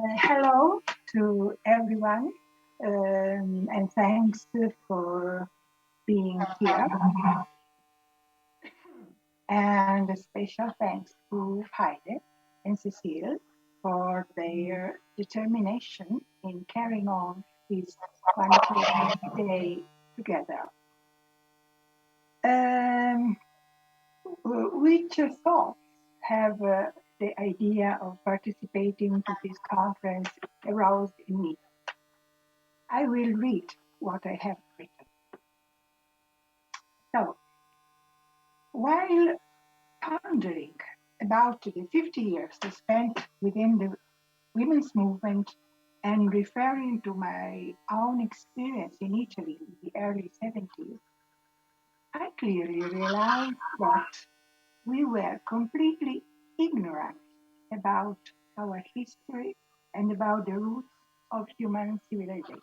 Hello to everyone, and thanks for being here. And a special thanks to Heide and Cecile for their determination in carrying on this wonderful day together. Um, which thoughts have the idea of participating to this conference aroused in me? I will read what I have written. So, while pondering about the 50 years spent within the women's movement and referring to my own experience in Italy in the early 70s, I clearly realized that we were completely ignorant about our history and about the roots of human civilization.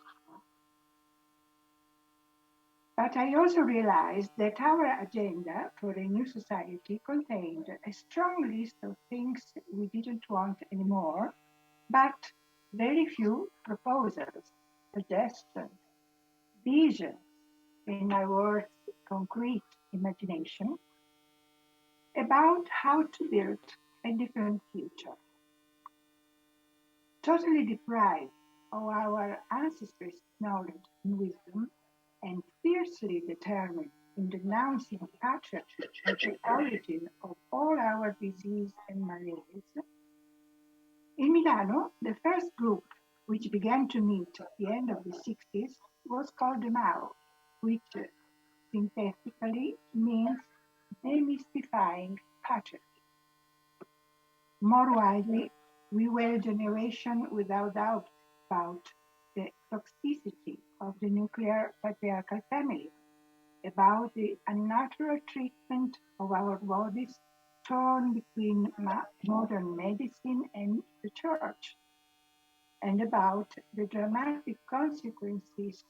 But I also realized that our agenda for a new society contained a strong list of things we didn't want anymore, but very few proposals, suggestions, visions, in my words, concrete imagination, about how to build a different future. Totally deprived of our ancestors' knowledge and wisdom, and fiercely determined in denouncing patriarchy as the origin of all our disease and malaise, in Milano, the first group which began to meet at the end of the 60s was called the MAO, which synthetically means demystifying patriarchy. More widely, we were a generation without doubt about the toxicity of the nuclear patriarchal family, about the unnatural treatment of our bodies torn between modern medicine and the church, and about the dramatic consequences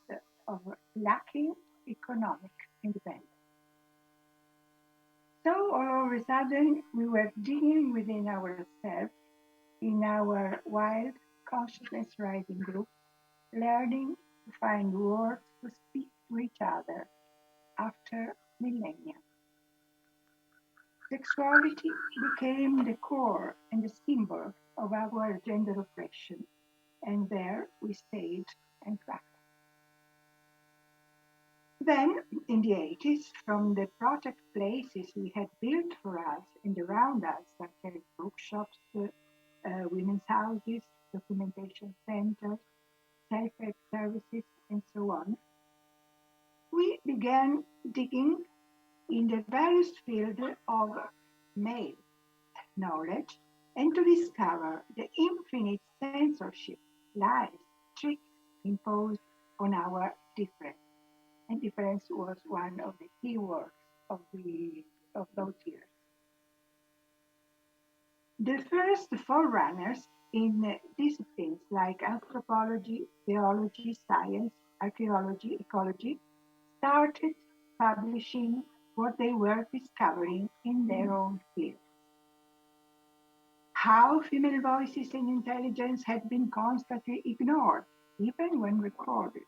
of lacking economic independence. So all of a sudden, we were digging within ourselves in our wild consciousness rising group, learning to find words to speak to each other after millennia. Sexuality became the core and the symbol of our gender oppression, and there we stayed and practiced. Then, in the 80s, from the project places we had built for us and around us, such as bookshops, women's houses, documentation centers, self-help services, and so on, we began digging in the various fields of male knowledge and to discover the infinite censorship, lies, tricks imposed on our difference. And difference was one of the key words of those years. The first forerunners in disciplines like anthropology, theology, science, archaeology, ecology started publishing what they were discovering in their own field. How female voices and intelligence had been constantly ignored, even when recorded.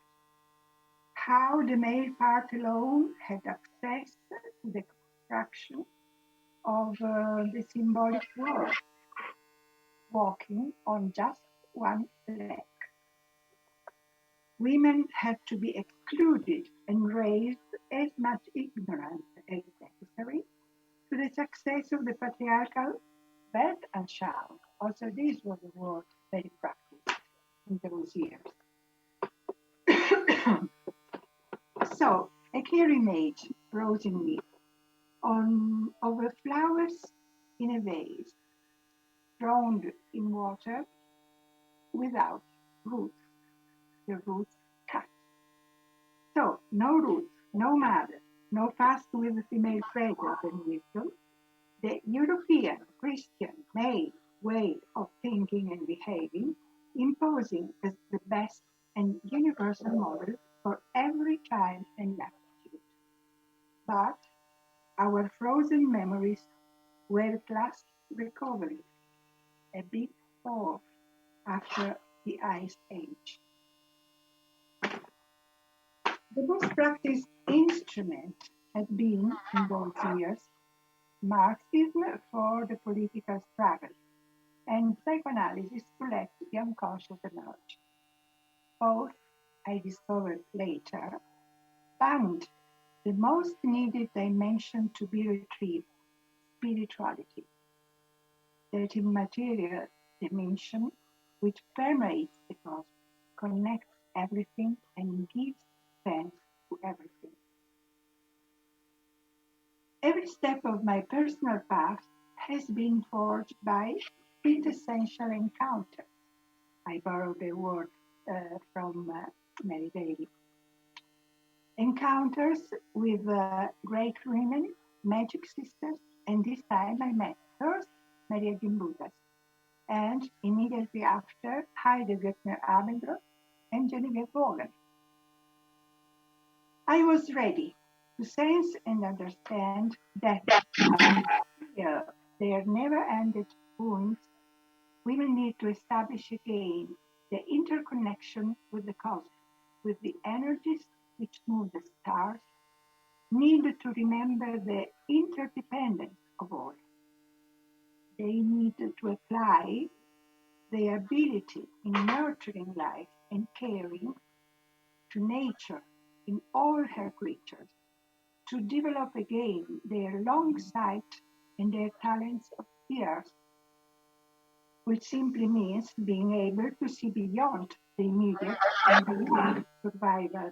How the male part alone had access to the construction of the symbolic world, walking on just one leg. Women had to be excluded and raised as much ignorance as necessary to the success of the patriarchal Weltanschauung. Also, this was a word very practiced in those years. So, a clear image rose in me of flowers in a vase, drowned in water without roots, the roots cut. So, no roots, no mother, no fast with female presence and wisdom. The European Christian male way of thinking and behaving, imposing as the best and universal model for every time and latitude. But our frozen memories were at last recovering a bit of after the Ice Age. The most practiced instrument has been, in those years, Marxism for the political struggle and psychoanalysis to let the unconscious emerge. Both, I discovered later, found the most needed dimension to be retrieved, spirituality, that immaterial dimension which permeates the cosmos, connects everything, and gives sense to everything. Every step of my personal path has been forged by quintessential encounters. I borrowed a word from Mary Daly. Encounters with great women, magic sisters, and this time I met first Maria Gimbutas, and immediately after Heide Göttner-Abendroth and Genevieve Vaughan. I was ready to sense and understand that here their never-ended wounds, women need to establish again the interconnection with the cosmos, with the energies which move the stars, need to remember the interdependence of all. They need to apply their ability in nurturing life and caring to nature in all her creatures, to develop again their long sight and their talents of ears, which simply means being able to see beyond the immediate and beyond survival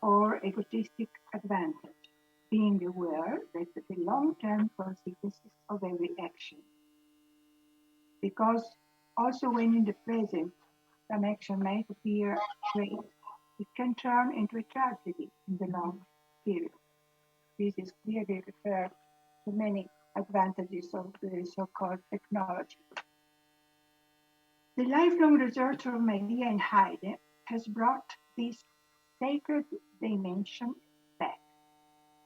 or egotistic advantage, being aware that the long-term consequences of every action. Because also when in the present some action might appear great, it can turn into a tragedy in the long period. This is clearly referred to many advantages of the so-called technology. The lifelong research of Maria and Heide has brought this sacred dimension back,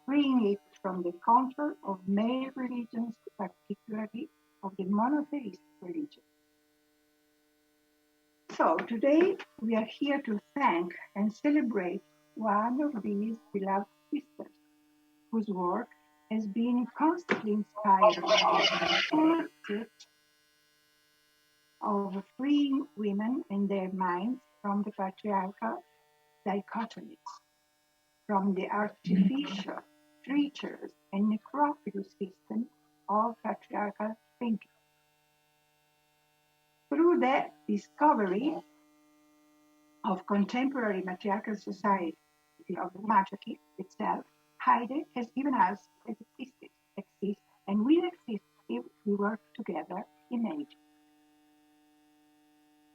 freeing it from the control of male religions, particularly of the monotheist religion. So today we are here to thank and celebrate one of these beloved sisters, whose work has been constantly inspiring the pursuit of freeing women and their minds from the patriarchal dichotomies, from the artificial creatures and necrophilous system of patriarchal thinking. Through the discovery of contemporary matriarchal society of the matriarchy itself, Heide has given us that exists, and will exist if we work together in nature.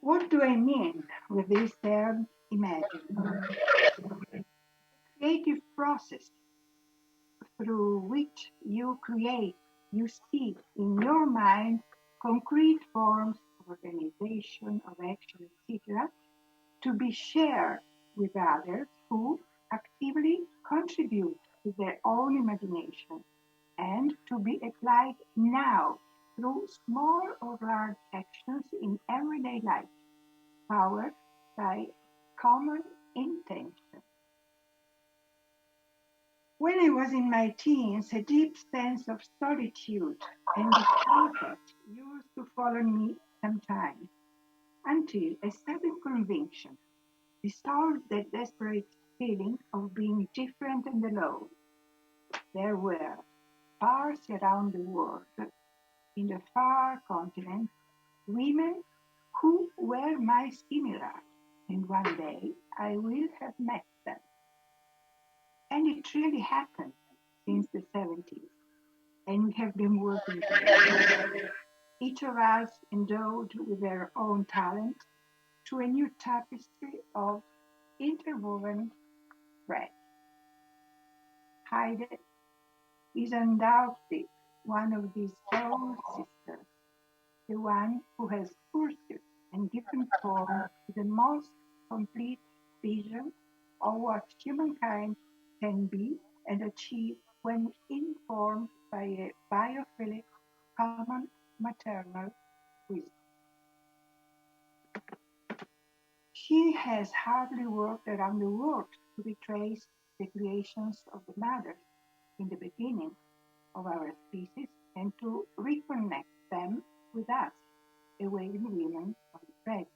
What do I mean with this term imagine? The creative process through which you create, you see in your mind concrete forms of organization, of action, etc., to be shared with others who actively contribute to their own imagination and to be applied now through small or large actions in everyday life, powered by common intention. When I was in my teens, a deep sense of solitude and discomfort used to follow me sometimes, until a sudden conviction dissolved that desperate feeling of being different and alone. There were far around the world, in the far continent, women who were my similar, and one day I will have met them. And it really happened since the 70s, and we have been working together, each of us endowed with their own talent, to a new tapestry of interwoven thread. Heide is undoubtedly one of these soul sisters, the one who has pursued and given form to the most complete vision of what humankind can be and achieve when informed by a biophilic common maternal wisdom. She has hardly worked around the world to retrace the creations of the mothers in the beginning of our species and to reconnect them with us, awaiting women of the present,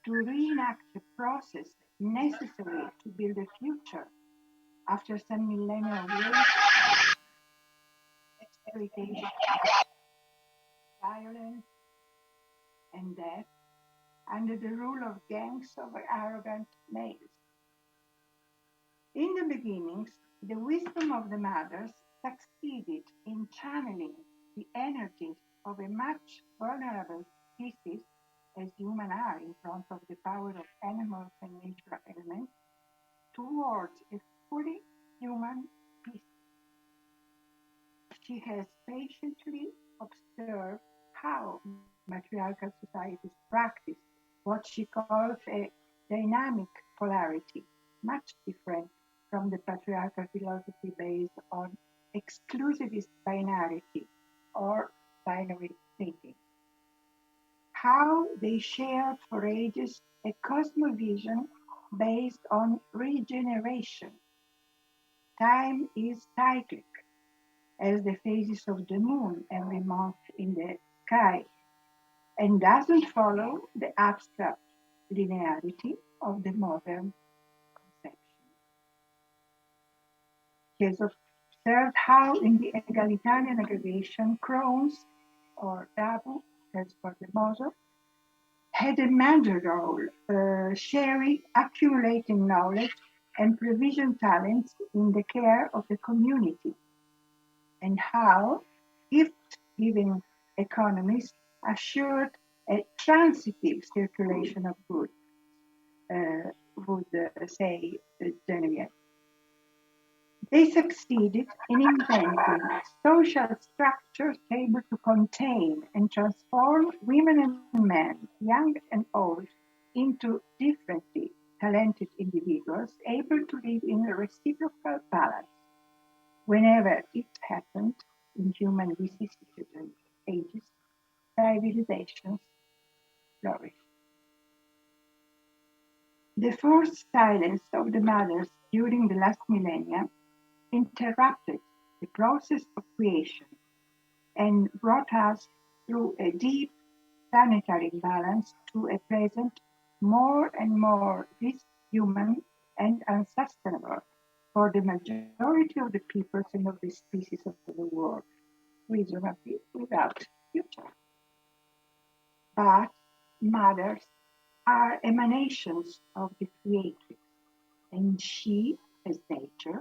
to reenact the process necessary to build a future after some millennia of waste, exploitation, violence, and death under the rule of gangs of arrogant males. In the beginnings, the wisdom of the mothers succeeded in channeling the energies of a much vulnerable species, as humans are in front of the power of animals and natural elements, towards a fully human species. She has patiently observed how matriarchal societies practice what she calls a dynamic polarity, much different from the patriarchal philosophy based on exclusivist binarity or binary thinking. How they shared for ages a cosmovision based on regeneration. Time is cyclic, as the phases of the moon every month in the sky, and doesn't follow the abstract linearity of the modern conception. He has observed how in the egalitarian aggregation, crones or tabu, as for the mother, had a major role, sharing, accumulating knowledge and provision talents in the care of the community, and how gift-giving economies assured a transitive circulation of goods, would say Genevieve. They succeeded in inventing social structures able to contain and transform women and men, young and old, into differently talented individuals able to live in a reciprocal balance. Whenever it happened in human vicissitude ages, civilizations flourished. The forced silence of the mothers during the last millennia interrupted the process of creation and brought us through a deep planetary imbalance to a present more and more dishuman and unsustainable for the majority of the peoples and of the species of the world, reasonably without future. But mothers are emanations of the Creatrix, and she, as nature,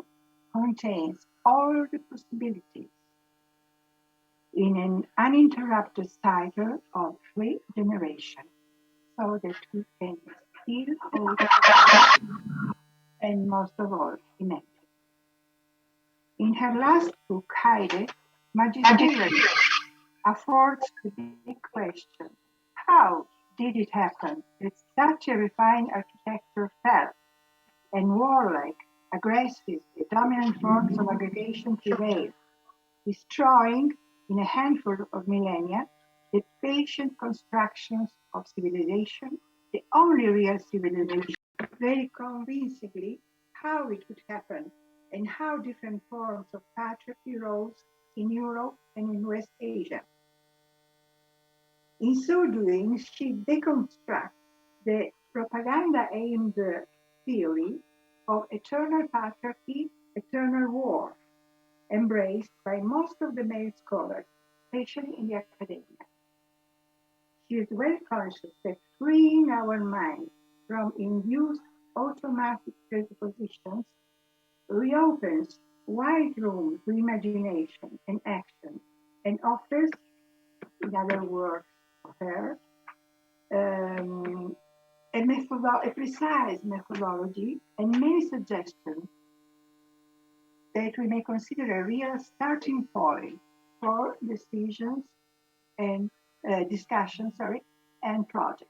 contains all the possibilities in an uninterrupted cycle of regeneration, so that we can still hope and most of all imagine. In her last book, Heide, Magisterium affords the big question: how did it happen that such a refined architecture fell and warlike, aggressive, the dominant forms of aggregation prevailed, destroying in a handful of millennia the patient constructions of civilization, the only real civilization, very convincingly how it could happen and how different forms of patriarchy rose in Europe and in West Asia. In so doing, she deconstructs the propaganda aimed theory of eternal patriarchy, eternal war, embraced by most of the male scholars, especially in the academia. She is well conscious that freeing our minds from induced automatic presuppositions reopens wide room to imagination and action and offers, in other words, of her, a precise methodology and many suggestions that we may consider a real starting point for decisions and discussions, and projects.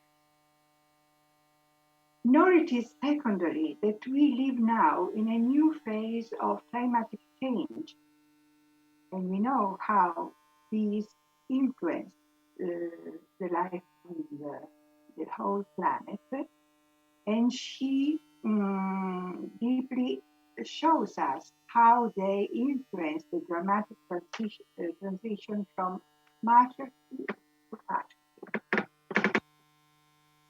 Nor it is secondary that we live now in a new phase of climatic change, and we know how these influence the life with the whole planet, and she deeply shows us how they influence the dramatic transition from matter to matter.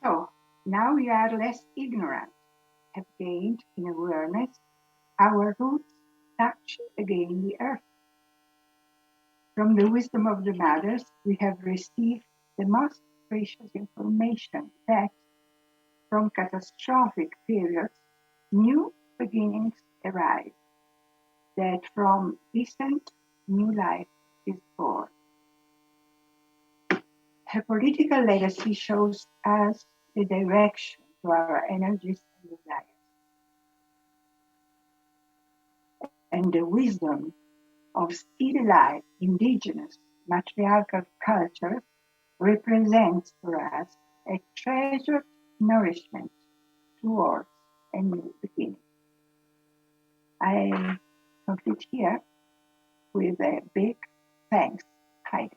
So now we are less ignorant, have gained in awareness, our roots touch again the earth. From the wisdom of the mothers, we have received the most precious information that from catastrophic periods, new beginnings arise, that from descent, new life is born. Her political legacy shows us the direction to our energies and desires. And the wisdom of still alive indigenous matriarchal cultures represents for us a treasured nourishment towards a new beginning. I complete here with a big thanks, Heide.